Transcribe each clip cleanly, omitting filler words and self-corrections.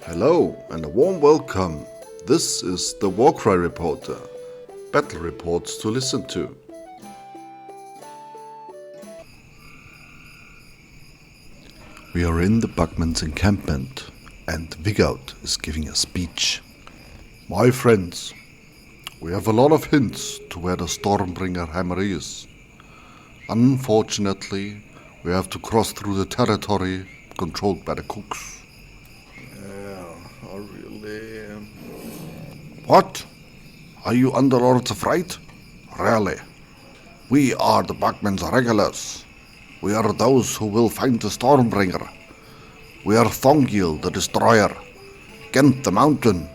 Hello and a warm welcome. This is the WarcryReporter. Battle reports to listen to. We are in the Bugman's encampment and Vigout is giving a speech. My friends, we have a lot of hints to where the Stormbringer hammer is. Unfortunately, we have to cross through the territory controlled by the cooks. What? Are you under orders of right? Really? We are the Bugman's regulars. We are those who will find the Stormbringer. We are Thongil the Destroyer, Gent the Mountain,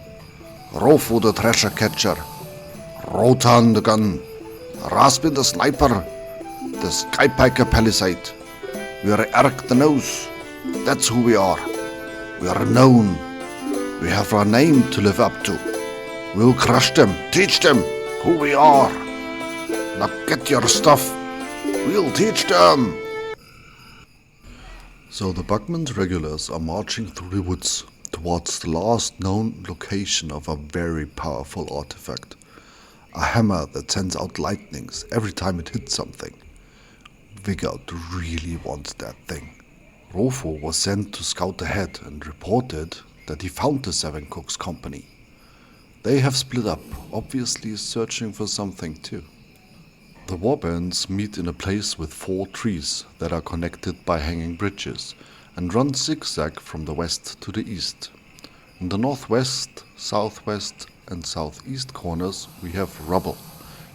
Rofu the Treasure Catcher, Rotan the Gun, Raspin the Sniper, the Skypiker Palisade. We are Eric the Nose. That's who we are. We are known. We have our name to live up to. We'll crush them, teach them who we are. Now get your stuff. We'll teach them. So the Bugman's regulars are marching through the woods towards the last known location of a very powerful artifact. A hammer that sends out lightnings every time it hits something. Vigout really wants that thing. Rofo was sent to scout ahead and reported that he found the Seven Cooks company. They have split up, obviously searching for something too. The warbands meet in a place with 4 trees that are connected by hanging bridges and run zigzag from the west to the east. In the northwest, southwest and southeast corners we have rubble,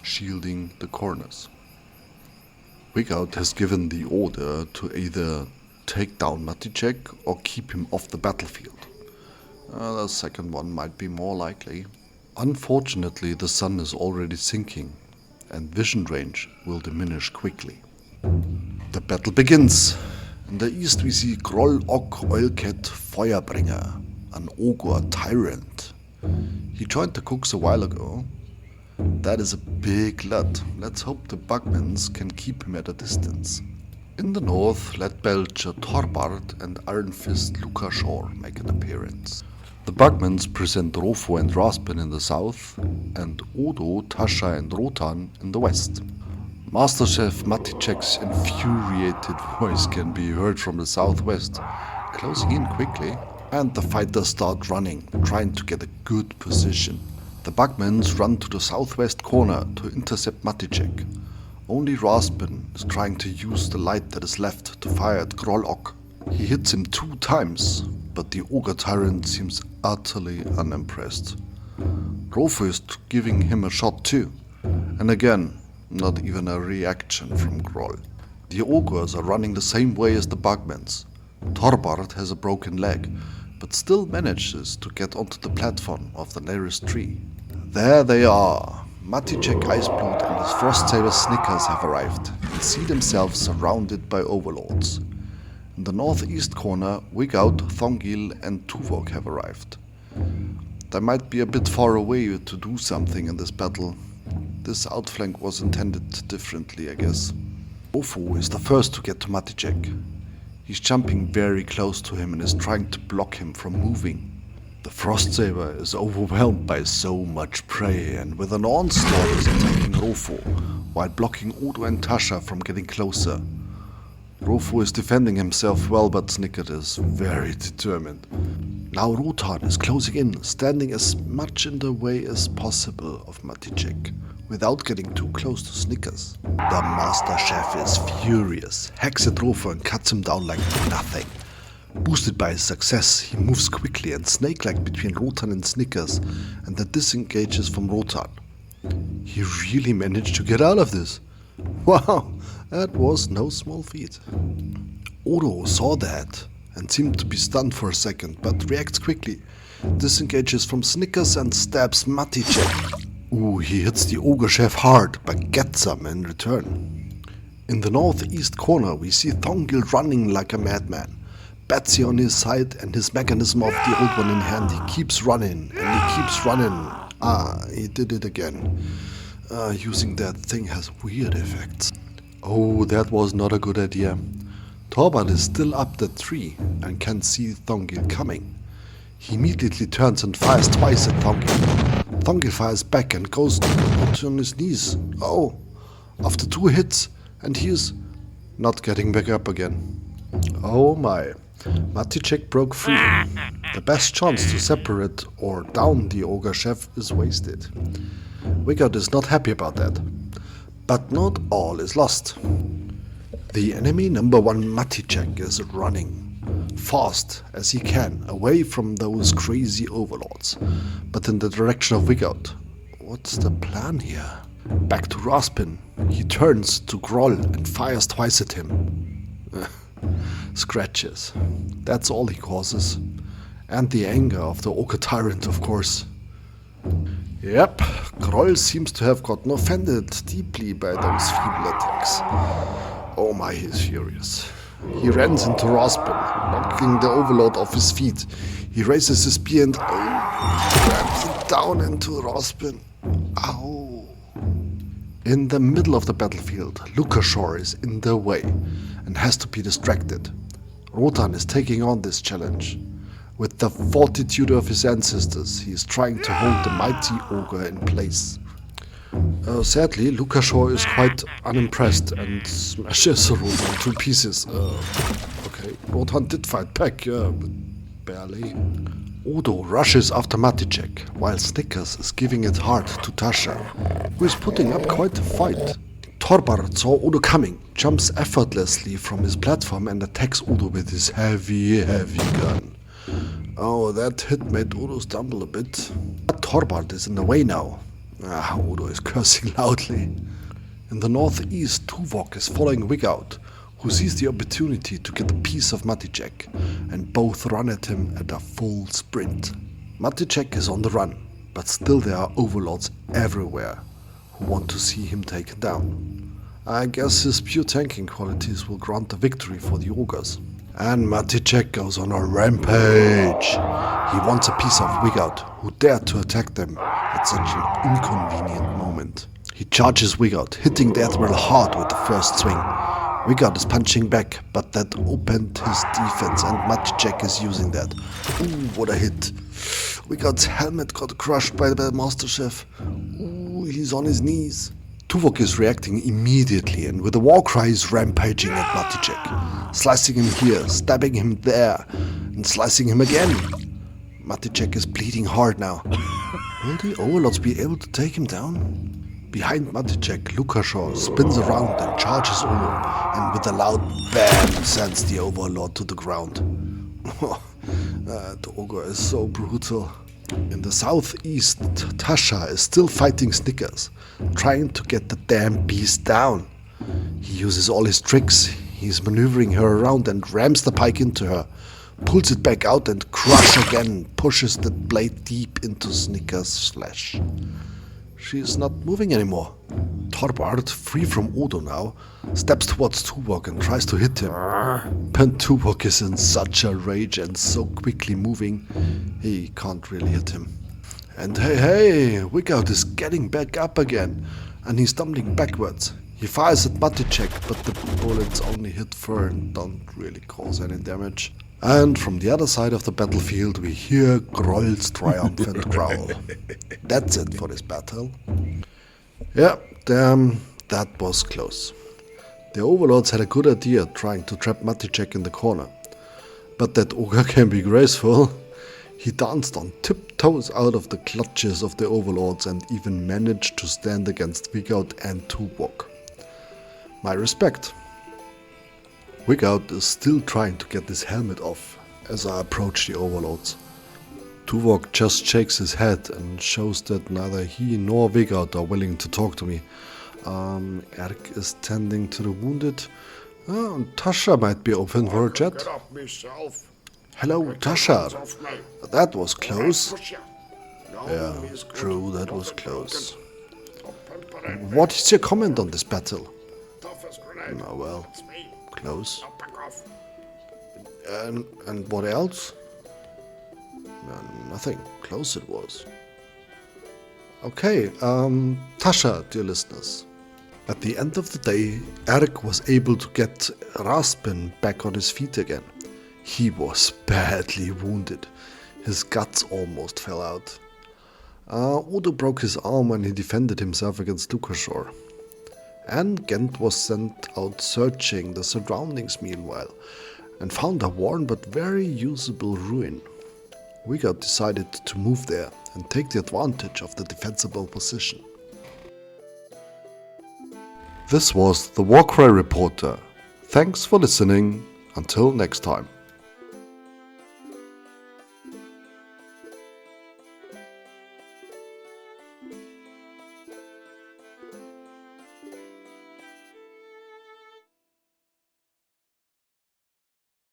shielding the corners. Vigout has given the order to either take down Maticek or keep him off the battlefield. The second one might be more likely. Unfortunately, the sun is already sinking and vision range will diminish quickly. The battle begins. In the east we see Groll-Ok Oilcat Feuerbringer, an Ogor tyrant. He joined the cooks a while ago. That is a big lad. Let's hope the Bugmans can keep him at a distance. In the north, Lead Belcher Torbart and Iron Fist Lukashor make an appearance. The Bugmans present Rofo and Raspin in the south, and Odo, Tasha and Rotan in the west. Master Chef Maticek's infuriated voice can be heard from the southwest, closing in quickly, and the fighters start running, trying to get a good position. The Bugmans run to the southwest corner to intercept Maticek. Only Raspin is trying to use the light that is left to fire at Groll-Ok. He hits him 2 times, but the Ogre Tyrant seems utterly unimpressed. Rofo is giving him a shot too, and again, not even a reaction from Groll. The Ogres are running the same way as the Bugmans. Torbart has a broken leg, but still manages to get onto the platform of the nearest tree. There they are. Maticek Iceblood and his Frostsaber Snickers have arrived and see themselves surrounded by overlords. In the northeast corner, Vigout, Thongil and Tuvok have arrived. They might be a bit far away to do something in this battle. This outflank was intended differently, I guess. Rofo is the first to get to Maticek. He's jumping very close to him and is trying to block him from moving. The Frostsaber is overwhelmed by so much prey and with an onslaught is attacking Rofo, while blocking Odo and Tasha from getting closer. Rofo is defending himself well, but Snicket is very determined. Now Rotan is closing in, standing as much in the way as possible of Maticek, without getting too close to Snickers. The Master Chef is furious, hacks at Rofo and cuts him down like nothing. Boosted by his success, he moves quickly and snake-like between Rotan and Snickers, and then disengages from Rotan. He really managed to get out of this. Wow, that was no small feat. Odo saw that and seemed to be stunned for a second, but reacts quickly, disengages from Snickers and stabs Maticek. Ooh, he hits the Ogre Chef hard, but gets some in return. In the northeast corner we see Thongil running like a madman. Batsy on his side and his mechanism of the old one in hand. He keeps running and he keeps running. He did it again. Using that thing has weird effects. Oh, that was not a good idea. Torbart is still up the tree and can see Thongil coming. He immediately turns and fires twice at Thonky. Thonky fires back and goes on his knees. Oh, after 2 hits, and he is not getting back up again. Oh my. Maticek broke free. The best chance to separate or down the ogre chef is wasted. Wiggout is not happy about that. But not all is lost. The enemy number 1 Maticek is running fast as he can away from those crazy overlords, but in the direction of Wiggout. What's the plan here? Back to Raspin. He turns to Groll and fires twice at him. Scratches. That's all he causes. And the anger of the Ogre Tyrant, of course. Yep, Groll seems to have gotten offended deeply by those feeble attacks. Oh my, he's furious. He runs into Raspin, knocking the overlord off his feet. He raises his spear and rams it down into Raspin. Ow. In the middle of the battlefield, Lukashor is in the way and has to be distracted. Rotan is taking on this challenge. With the fortitude of his ancestors, he is trying to hold the mighty ogre in place. Sadly, Lukashor is quite unimpressed and smashes Rotan to pieces. Okay, Rotan did fight back, but barely. Odo rushes after Maticek, while Snickers is giving it hard to Tasha, who is putting up quite a fight. Torbart saw Odo coming, jumps effortlessly from his platform and attacks Odo with his heavy gun. Oh, that hit made Odo stumble a bit. But Torbart is in the way now. Odo is cursing loudly. In the northeast, Tuvok is following Wiggout, who sees the opportunity to get a piece of Maticek, and both run at him at a full sprint. Maticek is on the run, but still there are overlords everywhere who want to see him taken down. I guess his pure tanking qualities will grant the victory for the Ogres. And Maticek goes on a rampage. He wants a piece of Wiggout, who dared to attack them at such an inconvenient moment. He charges Wiggout, hitting the Admiral hard with the first swing. Wiggout is punching back, but that opened his defense and Maticek is using that. Ooh, what a hit. Wiggout's helmet got crushed by the Master Chef. Ooh, he's on his knees. Tuvok is reacting immediately and with a war cry is rampaging at Maticek, slicing him here, stabbing him there, and slicing him again. Maticek is bleeding hard now. Will the overlords be able to take him down? Behind Maticek, Lukashor spins around and charges Odo, and with a loud bang sends the overlord to the ground. The ogre is so brutal. In the southeast, Tasha is still fighting Snickers, trying to get the damn beast down. He uses all his tricks. He's maneuvering her around and rams the pike into her, pulls it back out and crush again, pushes the blade deep into Snickers' flesh. She is not moving anymore. Torbart, free from Odo now, steps towards Tuvok and tries to hit him. But Tuvok is in such a rage and so quickly moving, he can't really hit him. And hey, Wiggout is getting back up again, and he's stumbling backwards. He fires at Maticek, but the bullets only hit fur and don't really cause any damage. And from the other side of the battlefield we hear Groll's triumphant growl. That's it for this battle. Yeah, damn, that was close. The overlords had a good idea trying to trap Maticek in the corner. But that ogre can be graceful. He danced on tiptoes out of the clutches of the overlords and even managed to stand against Wiggout and Tuvok. My respect. Wiggout is still trying to get his helmet off as I approach the overlords. Tuvok just shakes his head and shows that neither he nor Wiggout are willing to talk to me. Erk is tending to the wounded. And Tasha might be open for a chat. Hello, Tasha. That was close. Yeah, true, that was close. What is your comment on this battle? Oh, well, close. And what else? Nothing. Close it was. Okay, Tasha, dear listeners. At the end of the day, Eric was able to get Raspin back on his feet again. He was badly wounded. His guts almost fell out. Udo broke his arm when he defended himself against Lukashor. And Gent was sent out searching the surroundings meanwhile, and found a worn but very usable ruin. Wigard decided to move there and take the advantage of the defensible position. This was the Warcry Reporter. Thanks for listening. Until next time.